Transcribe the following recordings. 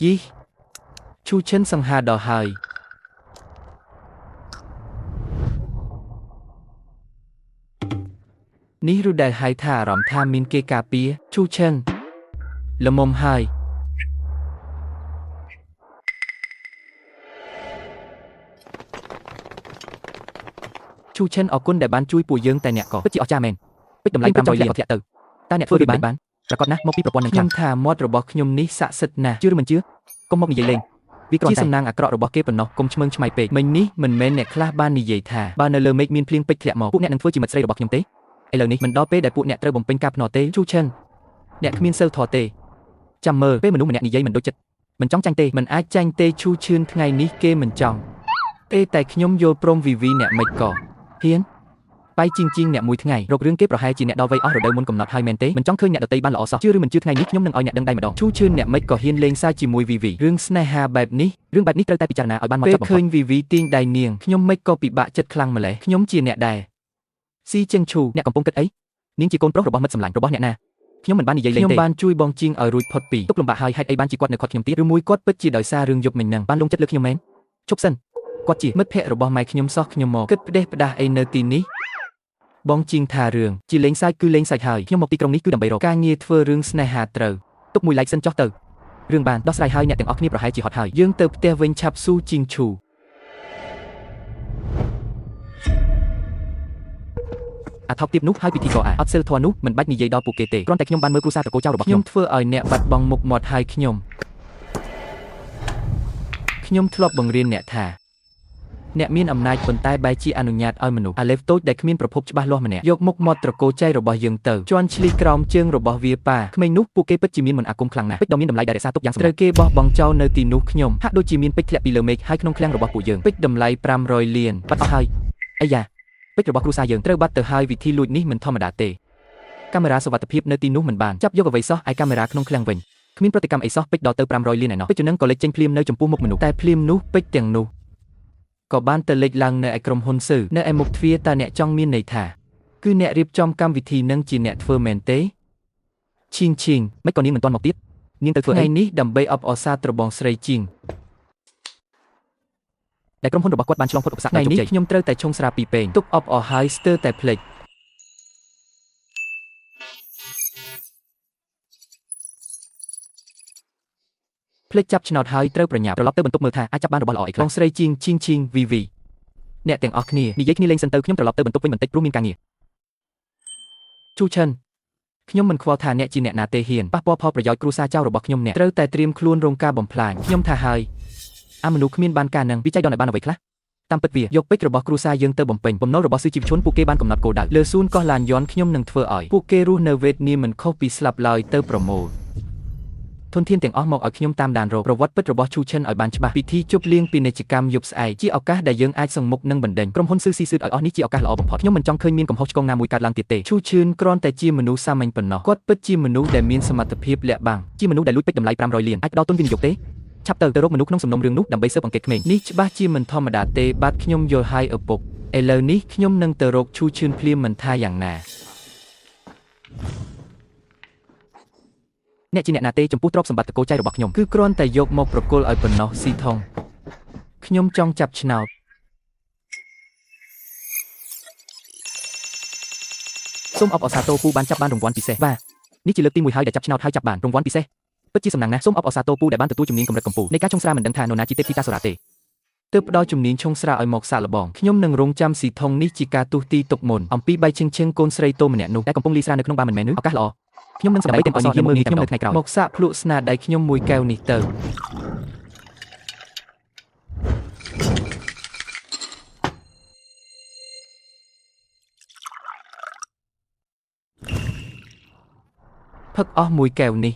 យីឈូឈិនសង្ហាដល់ហើយនេះឬដែលហៅថាអារម្មណ៍ថាមានគេការពារឈូឈិនល្មមហើយឈូឈិនអរគុណដែលបានជួយពួកយើងតែអ្នកក៏ពិតជាអស្ចារ្យមែនពេជ្រតម្លៃ500លានក៏ធ្លាក់ទៅតើអ្នកធ្វើវាបានប្រកបណាស់មកពីប្រព័ន្ធនឹងខ្ញុំថាមាត់របស់ខ្ញុំនេះស័ក្តិសិទ្ធិណាស់ជឿឬមិនជឿកុំមកនិយាយលេងវាគ្រាន់តែសំណាងអាក្រក់របស់គេប៉ុណ្ណោះកុំឆ្មើងឆ្មៃពេកមិញនេះមិនមែនអ្នកខ្លះបាននិយាយថាបើនៅលើមេឃមានភ្លៀងពេជ្រធ្លាក់មកពួកអ្នកនឹងធ្វើជាមិត្តស្រីរបស់ខ្ញុំទេឥឡូវនេះមិនដល់ពេលដែលពួកអ្នកត្រូវបំពេញការភ្នាល់ទេឈូឈិនអ្នកគ្មានសីលធម៌ទេចាំមើលពេលមនុស្សម្នាក់និយាយមិនដូចចិត្តមិនចង់ចាញ់ទេមិនអាចចាញ់ទេឈូឈិនថ្ងៃនេះគេមិនចង់ទេតែខ្ញុំយល់ព្រមវីវីអ្នកមិនក៏ហ៊ានបាយជាងអ្នកមួយថ្ងៃរករឿងគេប្រហែលជាអ្នកដល់វ័យអស់រដូវមុនកំណត់ហើយមែនទេមិនចង់ឃើញអ្នកដទៃបានល្អសោះជឿឬមិនជឿថ្ងៃនេះខ្ញុំនឹងឲ្យអ្នកដឹងដៃម្ដងឈូឈិនអ្នកមិនក៏ហ៊ានលេងសើចជាមួយវីវីរឿងស្នេហាបែបនេះត្រូវតែពិចារណាឲ្យបានមកចប់បំផុតពេលឃើញវីវីទាញដៃនាងខ្ញុំមិនក៏ពិបាកចិត្តខ្លាំងម្ល៉េះខ្ញុំជាអ្នកដែរស៊ីជឹងឈូអ្នកកំពុងគិតអីនាងជាកូនប្រុសរបស់មិត្តសម្លាញ់របស់អ្នកណាខ្ញុំមិនបាននិយាយលេងទេខ្ញុំបានជួយបងជាងឲ្យរួចផុតពីទុក្ខលំបាកហើយហេតុអីបានជាគាត់នៅខាត់ខ្ញុំទៀតឬមួយគាត់ពិតជាដោយសាររឿងយប់មិញហ្នឹងបានលងចិត្តលើខ្ញុំមែនជប់សិនគាត់ជាមិត្តភក្តិរបស់ម៉ែខ្ញុំសោះខ្ញុំមកគិតផ្ដេសផ្ដាស់អីនៅទីនេះបងជាងថារឿងជាលេងសើចគឺលេងសើចហើយខ្ញុំមកទីក្រុងនេះគឺដើម្បីរកការងារធ្វើរឿងស្នេហាត្រូវទុកមួយឡែកសិនចោះទៅរឿងបានដោះស្រាយហើយអ្នកទាំងអស់គ្នាប្រហែលជាហត់ហើយយើងទៅផ្ទះវិញឆាប់ស៊ូជីងឈូអាថោកទៀតនោះហើយពិធីក៏អត់សិលធម៌នោះមិនបាច់និយាយដល់ពួកគេទេគ្រាន់តែខ្ញុំបានមើលគ្រួសារត្រកូលចៅរបស់ខ្ញុំធ្វើឲ្យអ្នកបាត់បង់មុខមាត់ហើយខ្ញុំធ្លាប់បង្រៀនអ្នកថាអ្នកមានអំណាចប៉ុន្តែបែរជាអនុញ្ញាតឲ្យមនុស្សអាឡេវតូចដែលគ្មានប្រភពច្បាស់លាស់ម្នាក់យកមុខមាត់ត្រកូលចៅរបស់យើងទៅជន់ឈ្លីក្រោមជើងរបស់វាប៉ាក្មេងនោះពួកគេពិតជាមានមន្តអាគមខ្លាំងណាស់ពេជ្រដ៏មានតម្លៃដែលរក្សាទុកយ៉ាងត្រូវគេបោះបង់ចោលនៅទីនោះខ្ញុំហាក់ដូចជាមានពេជ្រធ្លាក់ពីលើមេឃហើយក្នុងឃ្លាំងរបស់ពួកយើងពេជ្រតម្លៃ500លានបាត់អស់ហើយអាយ៉ាពេជ្ររបស់គ្រួសារយើងត្រូវបាត់ទៅហើយវិធីលួចនេះមិនធម្មតាទេកាមេរ៉ាសុវត្ថិភាពនៅទីនោះមិនបានចាប់យកអ្វីសោះឯកាមេរ៉ាក្នុងឃ្លាំងវិញគ្មានប្រតិកម្មអីសោះពេជ្រដល់ទៅ500លានឯណោះពេជ្រនឹងក៏លេចចេញភ្លាមនៅចំពោះមុខមនុស្សតែភ្លាមនោះពេជ្រទាំងនោះក៏បានទៅលេចឡើងនៅឯក្រុមហ៊ុនស៊ឺនៅឯមុខទ្វារតើអ្នកចង់មានន័យថាគឺអ្នករៀបចំកម្មវិធីនឹងជាអ្នកធ្វើមែនទេឈីងមិនក៏នាងមិនទាន់មកទៀតនាងទៅធ្វើអីនេះដើម្បីអបអរសាទរបងស្រីជីងដែលក្រុមហ៊ុនរបស់គាត់បានឆ្លងផុតឧបសគ្គដោយជោគជ័យខ្ញុំត្រូវតែឆុងស្រាពីពេងទុកអបអរហើយស្ទើរតែភ្លេចចាប់ឆ្នោតហើយត្រូវប្រញាប់ត្រឡប់ទៅបន្ទប់មើលថាអាចចាប់បានរបស់ល្អអីខ្លះបងស្រីជីងវីវីអ្នកទាំងអស់គ្នានិយាយគ្នាលេងសិនទៅខ្ញុំត្រឡប់ទៅបន្ទប់វិញបន្តិចព្រោះមានការងារជូឈិនខ្ញុំមិនខ្វល់ថាអ្នកជាអ្នកណាទេហ៊ានប៉ះពាល់ផលប្រយោជន៍គ្រួសារចៅរបស់ខ្ញុំអ្នកត្រូវតែត្រៀមខ្លួនរងការបំផ្លាញខ្ញុំថាហើយមនុស្សគ្មានបានការនឹងវិច័យដល់ឲ្យបានអ្វីខ្លះតាមពិតវាយកពេជ្ររបស់គ្រួសារយើងទៅបំពេញបំណុលរបស់ស៊ឺជីវជនពួកគេបានកំណត់គោលដៅលើសួនកោះឡានយន្តខ្ញុំនឹងធ្វើឲ្យពួកគេរស់នៅវេទនាមិនខុសពីស្លាប់ឡើយទៅប្រមូលធនធានទាំងអស់មកឲ្យខ្ញុំតាមដានរកប្រវត្តិពិតរបស់ឈូឈិនឲ្យបានច្បាស់ពិធីជប់លៀងពាណិជ្ជកម្មយប់ស្អែកជាឱកាសដែលយើងអាចសង្មុខនឹងបណ្ដេញក្រុមហ៊ុនស៊ឺស៊ីស៊ឺឲ្យអស់នេះជាឱកាសល្អបំផុតខ្ញុំមិនចង់ឃើញមានកំហុសឆ្គងណាមួយកើតឡើងទៀតទេឈូឈិនគ្រាន់តែជាមនុស្សសាមញ្ញប៉ុណ្ណោះគាត់ពិតជាមនុស្សដែលមានសមត្ថភាពលាក់បាំងជាមនុស្សដែលលួចពេជ្រតម្លៃ500លានអាចផ្ដល់ទុនវិនិយោគទេឆាប់ទៅរកមនុស្សក្នុងសំណុំរឿងនោះដើម្បីស៊ើបអង្កេតក្មេងនេះច្បាស់ជាមិនធម្មតាទេបាទខ្ញុំយល់ហើយឪពុកឥឡូវនេះខ្ញុំនឹងទៅរកឈូឈិនភ្លាមមិនថាយ៉ាងណាអ្នកជាអ្នកណាទេចំពោះទ្រព្យសម្បត្តិត្រកូលចៅរបស់ខ្ញុំគឺគ្រាន់តែយកមកប្រគល់ឲ្យប៉ុណ្ណោះស៊ីថងខ្ញុំចង់ចាប់ឆ្នោតសូមអបអរសាទរពូបានចាប់បានរង្វាន់ពិសេសបាទនេះជាលើកទី1ហើយដែលចាប់ឆ្នោតហើយចាប់បានរង្វាន់ពិសេសពិតជាសំណាងណាស់សូមអបអរសាទរពូដែលបានទទួលជំនាញកម្រិតកំពូលនៃការឆុងស្រាមិនដឹងថានរណាជាទេពធីតាសូរ៉ាទេទើបផ្ដល់ជំនាញឆុងស្រាឲ្យមកសាកល្បងខ្ញុំនឹងរងចាំស៊ីថងនេះជាការទូទីទុកមុនអំពីបៃឈឹងកូនស្រីតូម្នាក់នោះដែលកំពុងលីស្រានៅក្នុងបារមិនមែនឬឱកាសល្អខ្ញុំនឹងសម្ដែងទាំងអស់នេះមើលខ្ញុំនៅថ្ងៃក្រោយមកសាកភ្លក់ស្នាដៃខ្ញុំមួយកែវនេះទៅផឹកអស់មួយកែវនេះ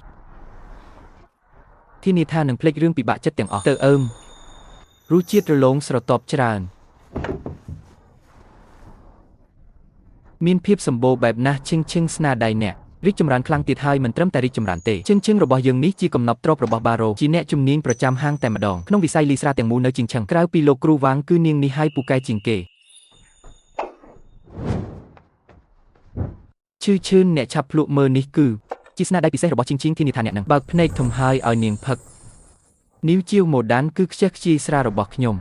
ធានាថានឹងភ្លេចរឿងពិបាកចិត្តទាំងអស់ទៅរសជាតិរលោងស្រទាប់ច្រើនមានភាពសម្បូរបែបណាស់ឈឹងស្នាដៃអ្នករីកចម្រើនខ្លាំងទៀតហើយមិនត្រឹមតែរីកចម្រើនទេឈឹងរបស់យើងនេះជាកំណប់ទ្រព្យរបស់បារ៉ូជាអ្នកជំនាញប្រចាំហាងតែម្ដងក្នុងវិស័យលីស្រាទាំងមូលនៅជាងឆឹងក្រៅពីលោកគ្រូវាងគឺនាងនេះហើយពូកែជាងគេឈឺអ្នកឆាប់ភ្លក់មើលនេះគឺជាស្នាដៃពិសេសរបស់ជីងធានាថាអ្នកនឹងបើកភ្នែកធំហើយឲ្យនាងផឹក នាវជាវម៉ូដានគឺខ្ជិះខ្ជាយស្រារបស់ខ្ញុំ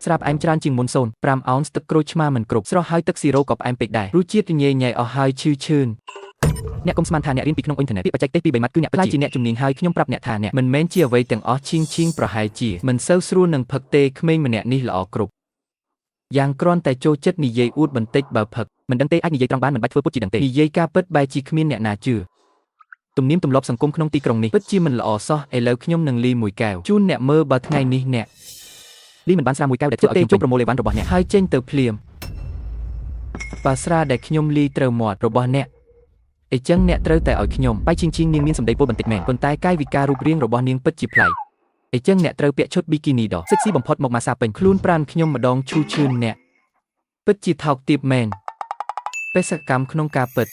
ស្រាប់ផ្អែមច្រើនជាងមុន0.5 អោនសទឹកក្រូចឆ្មាមិនគ្រប់ស្រស់ហើយទឹកស៊ីរ៉ូក៏ផ្អែមពេកដែររសជាតិញ៉ៃញ៉ៃអស់ហើយឈឺឈឿនអ្នកកុំស្មានថាអ្នករៀនពីក្នុងអ៊ីនធឺណិតពាក្យបច្ចេកទេសពី3ម៉ាត់គឺអ្នកពិតជាអ្នកជំនាញហើយខ្ញុំប្រាប់អ្នកថាអ្នកមិនមែនជាអ្វីទាំងអស់ឈីងប្រហែលជាមិនសូវស្រួលនឹងផឹកទេក្មេងម្នាក់នេះល្អគ្រប់យ៉ាងគ្រាន់តែចូលចិត្តនិយាយអួតបន្តិចបើផឹកមិនដឹងទេអាចនិយាយត្រង់បានមិនបាច់ធ្វើពុតជាដឹងទេនិយាយការពិតបែរជាគ្មានអ្នកណាជឿទំនៀមទម្លាប់សង្គមក្នុងទីក្រុងនេះពិតជាមិនល្អសោះឥឡូវខ្ញុំនឹងលីមួយកែវជូនអ្នកមើលបើថ្ងៃនេះអ្នកលីមិនបានស្រាមួយកែវដែលធ្វើឲ្យខ្ញុំចូលប្រមូលអីវ៉ាន់របស់អ្នកហើយចេញទៅភ្លាមបើស្រាដែលខ្ញុំលីត្រូវមាត់របស់អ្នកអញ្ចឹងអ្នកត្រូវតែឲ្យខ្ញុំបាយឈីងនាងមានសម្ដីពោលបន្តិចមែនប៉ុន្តែកាយវិការរូបរាងរបស់នាងពិតជាប្លែកអញ្ចឹងអ្នកត្រូវពាក់ឈុតប៊ីគីនីដ៏សិចស៊ីបំផុតមកម៉ាសាពេញខ្លួនប្រានខ្ញុំម្ដងឈូឈឿនអ្នកពិតជាថោកទាបមែនបេសកកម្មក្នុងការពិត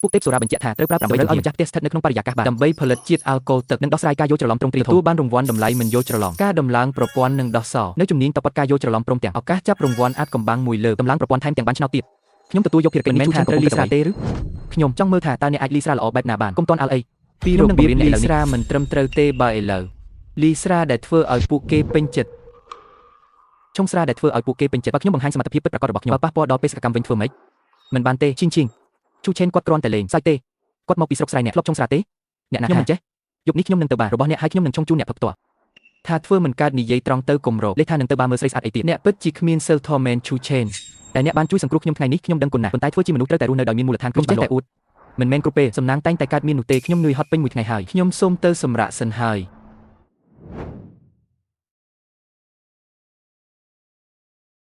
ពួកទេពសូរាបញ្ជាក់ថាត្រូវប្រើ8ឲ្យម្ចាស់ផ្ទះស្ថិតនៅក្នុងបរិយាកាសបានដើម្បីផលិតជាតិអាល់កុលទឹកនិងដោះស្រាយការយល់ច្រឡំត្រង់ត្រីទទួលបានរង្វាន់តម្លៃមិនយល់ច្រឡំការដំឡើងប្រព័ន្ធនិងដោះសោនៅជំនាញតបការយល់ច្រឡំព្រមទាំងឱកាសចាប់រង្វាន់អាចកំបាំងមួយលើដំឡើងប្រព័ន្ធថែមទាំងបានឆ្នោតទៀតខ្ញុំទទួលយកភារកិច្ចនេះជួយត្រូវលីស្រាទេឬខ្ញុំចង់មើលថាតើអ្នកអាចលីស្រាល្អបែបណាបានកុំតន់អាល់អីពីរនឹងរៀនលីស្រាមិនត្រឹមត្រូវទេបើឥឡូវលីស្រាដែលធ្វើឲ្យពួកគេពេញចិត្តឆុងស្រាដែលធ្វើឲ្យពួកគេពេញចិត្តបើខ្ញុំបង្ហាញសមត្ថភាពពិតប្រាកដរបស់ខ្ញុំបើប៉ះពាល់ដល់បេសកកម្មវិញធ្វើម៉េចមិនបានទេឈីងជូឆេនគាត់គ្រាន់តែលេងសាច់ទេគាត់មកពីស្រុកស្រែអ្នកធ្លាប់ឆុងស្រាទេអ្នកណាខ្ញុំមិនចេះយប់នេះខ្ញុំនឹងទៅបាររបស់អ្នកហើយខ្ញុំនឹងឆុងជូនអ្នកផឹកផ្ទាល់ថាធ្វើមិនកើតនិយាយត្រង់ទៅគំរោលេខថានឹងទៅបារមើលស្រីស្អាតអីទៀតអ្នកពិតជាគ្មានសិលធម៌មែនឈូឆេនតែអ្នកបានជួយសង្គ្រោះខ្ញុំថ្ងៃនេះខ្ញុំដឹងគុណណាស់ប៉ុន្តែធ្វើជាមនុស្សត្រូវតែរស់នៅដោយមានមូលដ្ឋានគ្រប់ច្បាស់លាស់តែអួតមិនមែនគ្រប់ពេលសំណាងតែងតែកើតមាននោះទេខ្ញុំនឿយហត់ពេញមួយថ្ងៃហើយខ្ញុំសូមទៅសម្រាកសិនហើយ